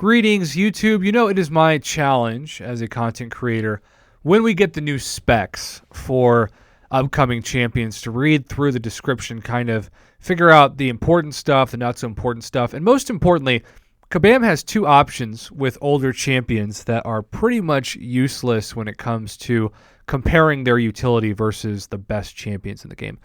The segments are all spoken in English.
Greetings, YouTube. You know, it is my challenge as a content creator when we get the new specs for upcoming champions to read through the description, kind of figure out the important stuff, the not so important stuff, and most importantly, Kabam has two options with older champions that are pretty much useless when it comes to comparing their utility versus the best champions in the game.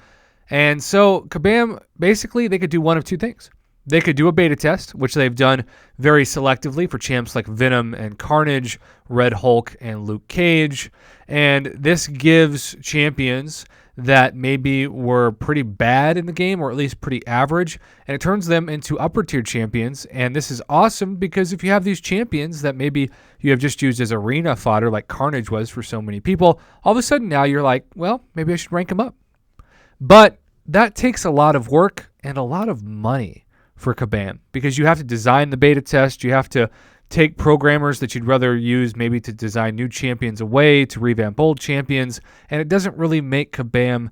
And so Kabam, basically, they could do one of two things. They could do a beta test, which they've done very selectively for champs like Venom and Carnage, Red Hulk and Luke Cage. And this gives champions that maybe were pretty bad in the game, or at least pretty average, and it turns them into upper tier champions. And this is awesome because if you have these champions that maybe you have just used as arena fodder like Carnage was for so many people, all of a sudden now you're like, well, maybe I should rank them up. But that takes a lot of work and a lot of money for Kabam, because you have to design the beta test, you have to take programmers that you'd rather use maybe to design new champions away to revamp old champions, and it doesn't really make Kabam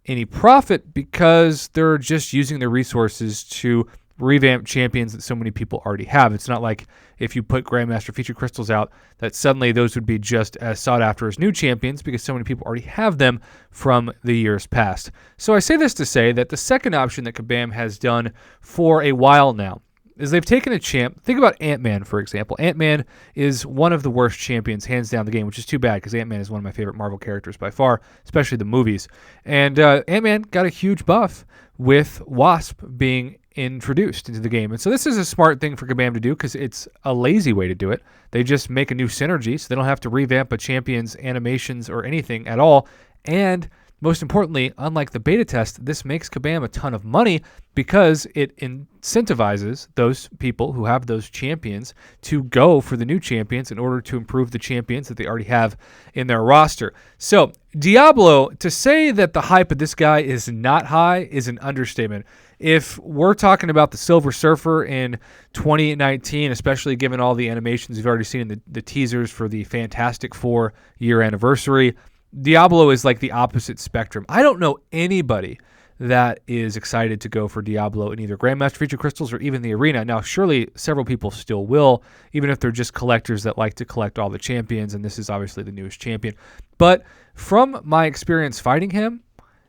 any profit because they're just using their resources to revamp champions that so many people already have. It's not like if you put Grandmaster feature crystals out that suddenly those would be just as sought after as new champions because so many people already have them from the years past. So I say this to say that the second option that Kabam has done for a while now is they've taken a champ. Think about Ant-Man, for example. Ant-Man is one of the worst champions, hands down, in the game, which is too bad because Ant-Man is one of my favorite Marvel characters by far, especially the movies. And Ant-Man got a huge buff with Wasp being introduced into the game. And so this is a smart thing for Kabam to do because it's a lazy way to do it. They just make a new synergy so they don't have to revamp a champion's animations or anything at all. And most importantly, unlike the beta test, this makes Kabam a ton of money because it incentivizes those people who have those champions to go for the new champions in order to improve the champions that they already have in their roster. So Diablo, to say that the hype of this guy is not high is an understatement. If we're talking about the Silver Surfer in 2019, especially given all the animations you've already seen in the teasers for the Fantastic Four year anniversary, Diablo is like the opposite spectrum. I don't know anybody that is excited to go for Diablo in either Grandmaster feature crystals or even the arena. Now, surely several people still will, even if they're just collectors that like to collect all the champions, and this is obviously the newest champion. But from my experience fighting him,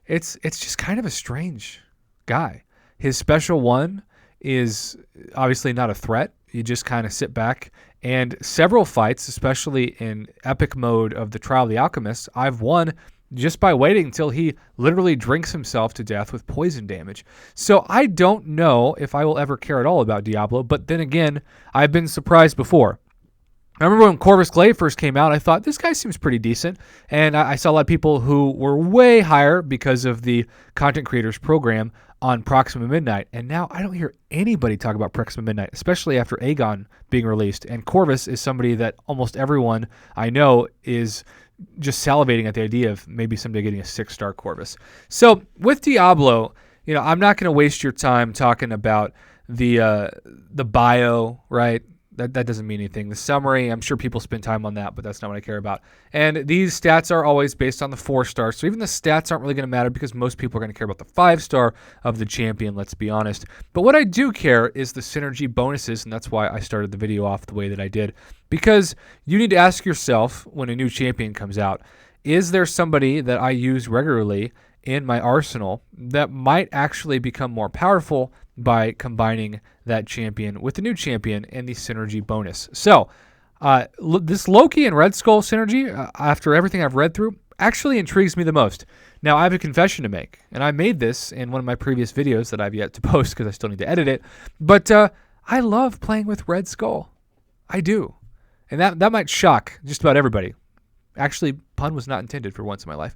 it's just kind of a strange guy. His special one is obviously not a threat. You just kind of sit back, and several fights, especially in epic mode of the Trial of the Alchemists, I've won just by waiting until he literally drinks himself to death with poison damage. So I don't know if I will ever care at all about Diablo, but then again, I've been surprised before. I remember when Corvus Glaive first came out, I thought, this guy seems pretty decent. And I saw a lot of people who were way higher because of the content creators program on Proxima Midnight. And now I don't hear anybody talk about Proxima Midnight, especially after Aegon being released. And Corvus is somebody that almost everyone I know is just salivating at the idea of maybe someday getting a 6-star Corvus. So with Diablo, you know, I'm not going to waste your time talking about the bio, right? That doesn't mean anything. The summary, I'm sure people spend time on that, but that's not what I care about. And these stats are always based on the 4-star, so even the stats aren't really going to matter because most people are going to care about the 5-star of the champion, let's be honest. But what I do care is the synergy bonuses, and that's why I started the video off the way that I did. Because you need to ask yourself when a new champion comes out, is there somebody that I use regularly in my arsenal that might actually become more powerful by combining that champion with the new champion and the synergy bonus? So this Loki and Red Skull synergy, after everything I've read through, actually intrigues me the most. Now, I have a confession to make, and I made this in one of my previous videos that I've yet to post because I still need to edit it, but I love playing with Red Skull. I do. And that might shock just about everybody. Actually, pun was not intended for once in my life,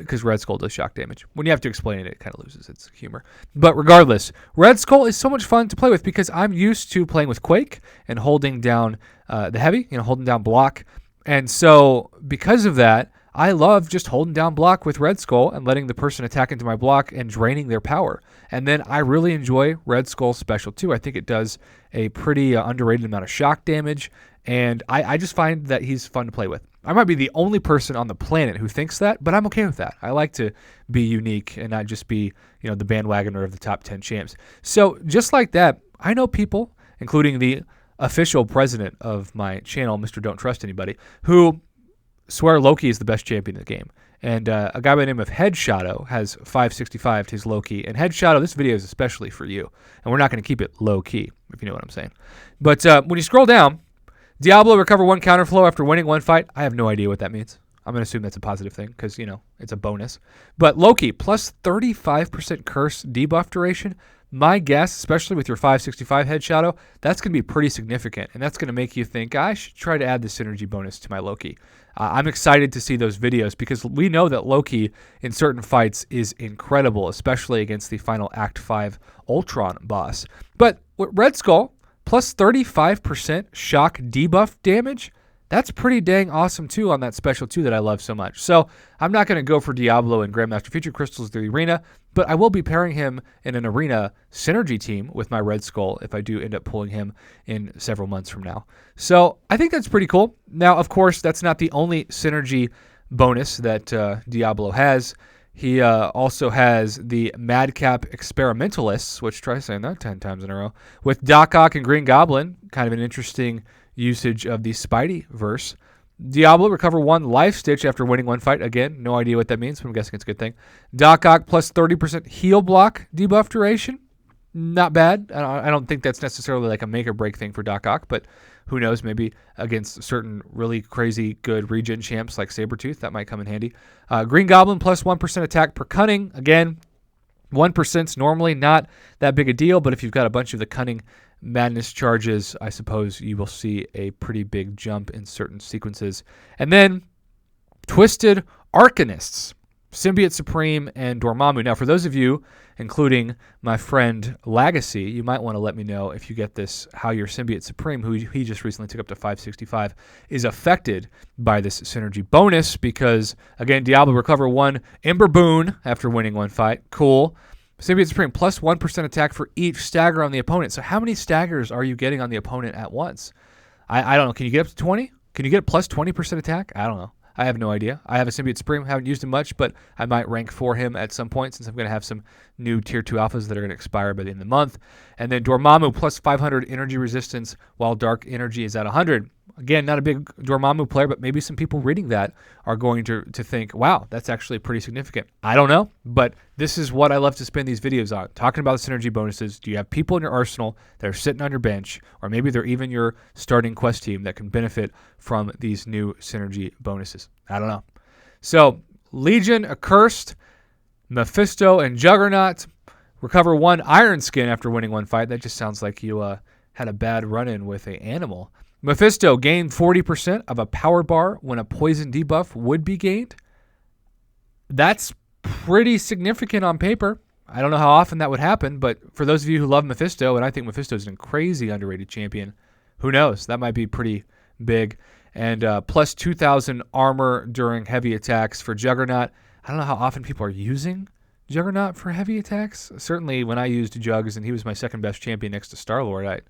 because Red Skull does shock damage. When you have to explain it, it kind of loses its humor. But regardless, Red Skull is so much fun to play with because I'm used to playing with Quake and holding down the heavy, holding down block. And so because of that, I love just holding down block with Red Skull and letting the person attack into my block and draining their power. And then I really enjoy Red Skull's special too. I think it does a pretty underrated amount of shock damage, and I just find that he's fun to play with. I might be the only person on the planet who thinks that, but I'm okay with that. I like to be unique and not just be, the bandwagoner of the top 10 champs. So just like that, I know people, including the official president of my channel, Mr. Don't Trust Anybody, who swear Loki is the best champion in the game. And a guy by the name of Headshadow has 565 to his Loki. And Headshadow, this video is especially for you. And we're not going to keep it low key, if you know what I'm saying. But when you scroll down, Diablo recover 1 counterflow after winning 1 fight. I have no idea what that means. I'm going to assume that's a positive thing because, it's a bonus. But Loki, plus 35% curse debuff duration. My guess, especially with your 565 Headshadow, that's going to be pretty significant. And that's going to make you think, I should try to add the synergy bonus to my Loki. I'm excited to see those videos because we know that Loki in certain fights is incredible, especially against the final Act 5 Ultron boss. But with Red Skull, plus 35% shock debuff damage, that's pretty dang awesome too on that special 2 that I love so much. So I'm not going to go for Diablo and Grandmaster Future Crystals the arena, but I will be pairing him in an arena synergy team with my Red Skull if I do end up pulling him in several months from now. So I think that's pretty cool. Now, of course, that's not the only synergy bonus that Diablo has. He also has the Madcap Experimentalists, which try saying that 10 times in a row, with Doc Ock and Green Goblin, kind of an interesting usage of the Spidey verse. Diablo recover 1 life stitch after winning 1 fight. Again, no idea what that means, but I'm guessing it's a good thing. Doc Ock plus 30% heal block debuff duration. Not bad. I don't think that's necessarily like a make or break thing for Doc Ock, but who knows? Maybe against certain really crazy good regen champs like Sabretooth, that might come in handy. Green Goblin plus 1% attack per cunning. Again, 1% is normally not that big a deal, but if you've got a bunch of the cunning madness charges, I suppose you will see a pretty big jump in certain sequences. And then Twisted Arcanists, Symbiote Supreme, and Dormammu. Now, for those of you, including my friend Legacy, you might want to let me know if you get this, how your Symbiote Supreme, who he just recently took up to 565, is affected by this synergy bonus because, again, Diablo recover 1 Ember Boon after winning 1 fight. Cool. Symbiote Supreme plus 1% attack for each stagger on the opponent. So how many staggers are you getting on the opponent at once? I don't know. Can you get up to 20? Can you get plus 20% attack? I don't know. I have no idea. I have a Symbiote Supreme. Haven't used him much, but I might rank for him at some point since I'm going to have some new Tier 2 alphas that are going to expire by the end of the month. And then Dormammu plus 500 energy resistance while dark energy is at 100. Again, not a big Dormammu player, but maybe some people reading that are going to think, wow, that's actually pretty significant. I don't know, but this is what I love to spend these videos on, talking about the synergy bonuses. Do you have people in your arsenal that are sitting on your bench, or maybe they're even your starting quest team that can benefit from these new synergy bonuses? I don't know. So, Legion, Accursed, Mephisto, and Juggernaut recover 1 Iron Skin after winning 1 fight. That just sounds like you had a bad run-in with an animal. Mephisto gained 40% of a power bar when a poison debuff would be gained. That's pretty significant on paper. I don't know how often that would happen, but for those of you who love Mephisto, and I think Mephisto is a crazy underrated champion, who knows? That might be pretty big. And plus 2,000 armor during heavy attacks for Juggernaut. I don't know how often people are using Juggernaut for heavy attacks. Certainly when I used Jugs and he was my second best champion next to Star-Lord, I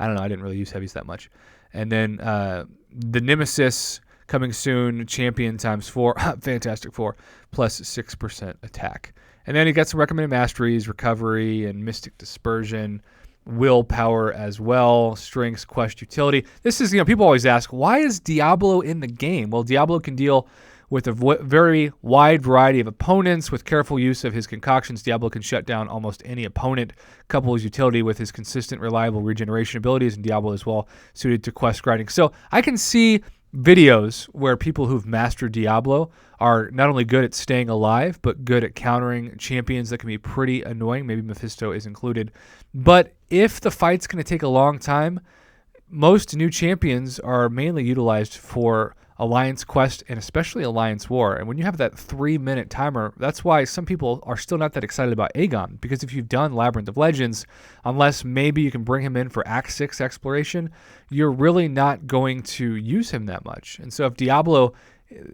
don't know, I didn't really use heavies that much. And then the Nemesis coming soon, champion times 4, Fantastic 4, plus 6% attack. And then you got some recommended masteries, recovery, and mystic dispersion, willpower as well, strengths, quest utility. This is, people always ask, why is Diablo in the game? Well, Diablo can deal with a very wide variety of opponents. With careful use of his concoctions, Diablo can shut down almost any opponent. Couple his utility with his consistent, reliable regeneration abilities, and Diablo is well suited to quest grinding. So I can see videos where people who've mastered Diablo are not only good at staying alive, but good at countering champions that can be pretty annoying. Maybe Mephisto is included. But if the fight's going to take a long time, most new champions are mainly utilized for Alliance Quest and especially Alliance War. And when you have that 3-minute timer, that's why some people are still not that excited about Aegon. Because if you've done Labyrinth of Legends, unless maybe you can bring him in for Act 6 exploration, you're really not going to use him that much. And so if Diablo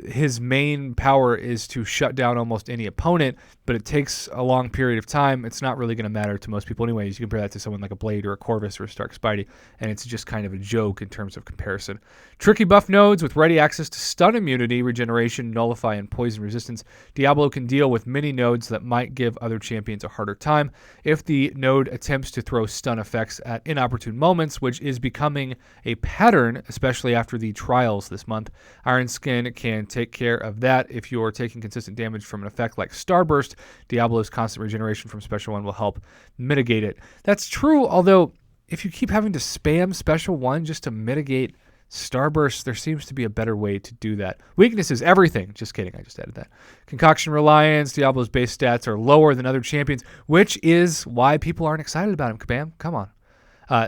his main power is to shut down almost any opponent, but it takes a long period of time. It's not really going to matter to most people anyways. You compare that to someone like a Blade or a Corvus or a Stark Spidey, and it's just kind of a joke in terms of comparison. Tricky buff nodes with ready access to stun immunity, regeneration, nullify, and poison resistance. Diablo can deal with many nodes that might give other champions a harder time if the node attempts to throw stun effects at inopportune moments, which is becoming a pattern, especially after the trials this month. Iron Skin can take care of that. If you're taking consistent damage from an effect like Starburst, Diablo's constant regeneration from Special 1 will help mitigate it. That's true, although if you keep having to spam Special 1 just to mitigate Starburst, there seems to be a better way to do that. Weakness is everything. Just kidding, I just added that. Concoction Reliance, Diablo's base stats are lower than other champions, which is why people aren't excited about him, Kabam. Come on.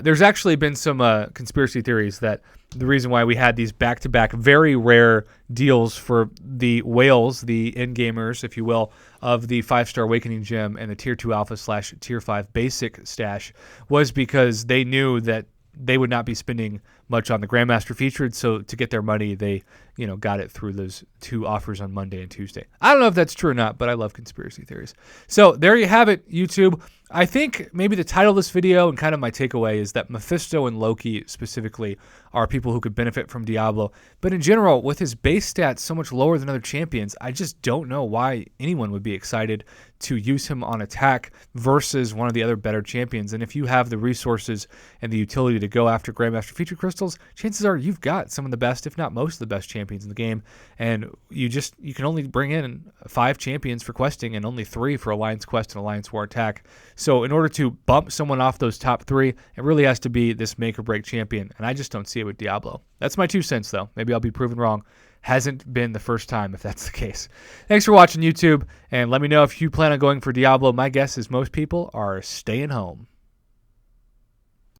There's actually been some conspiracy theories that the reason why we had these back-to-back very rare deals for the whales, the end-gamers, if you will, of the 5-star Awakening Gem and the Tier 2 Alpha / Tier 5 Basic stash was because they knew that they would not be spending much on the Grandmaster featured, so to get their money, they got it through those 2 offers on Monday and Tuesday. I don't know if that's true or not, but I love conspiracy theories. So there you have it, YouTube. I think maybe the title of this video and kind of my takeaway is that Mephisto and Loki specifically are people who could benefit from Diablo. But in general, with his base stats so much lower than other champions, I just don't know why anyone would be excited to use him on attack versus one of the other better champions. And if you have the resources and the utility to go after Grandmaster featured crystals, chances are you've got some of the best, if not most of the best champions in the game. And you can only bring in 5 champions for questing and only 3 for Alliance Quest and Alliance War attack. So in order to bump someone off those top 3, it really has to be this make or break champion. And I just don't see it with Diablo. That's my 2 cents, though. Maybe I'll be proven wrong. Hasn't been the first time if that's the case. Thanks for watching, YouTube. And let me know if you plan on going for Diablo. My guess is most people are staying home.